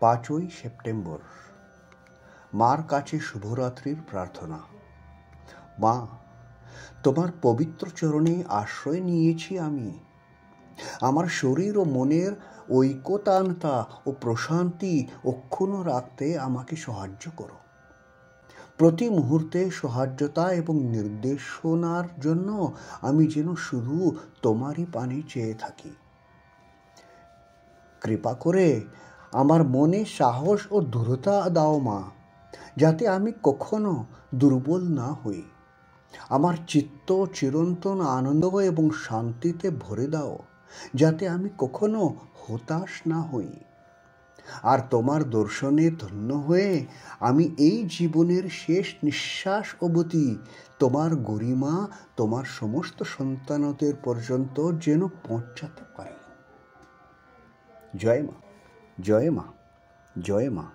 5ই September. মার কাছে শুভরাত্রির প্রার্থনা। মা, তোমার পবিত্র চরণে আশ্রয় নিয়েছি আমি। আমার শরীর ও মনের ঐকতানতা ও প্রশান্তি অক্ষুণ্ণ রাখতে আমাকে সাহায্য করো। প্রতি মুহূর্তে সহায়তা এবং নির্দেশনার জন্য আমি যেন শুধু তোমারই পানে চেয়ে থাকি। কৃপা করে আমার মনে সাহস ও দৃঢ়তা দাও মা, যাতে আমি কখনো দুর্বল না হই। আমার চিত্ত চিরন্তন আনন্দ এবং শান্তিতে ভরে দাও, যাতে আমি কখনো হতাশ না হই। আর তোমার দর্শনে ধন্য হয়ে আমি এই জীবনের শেষ নিঃশ্বাস অবধি তোমার গরিমা তোমার সমস্ত সন্তানদের পর্যন্ত যেন পৌঁছাতে পারি। জয় মা, জয় মা, জয় মা।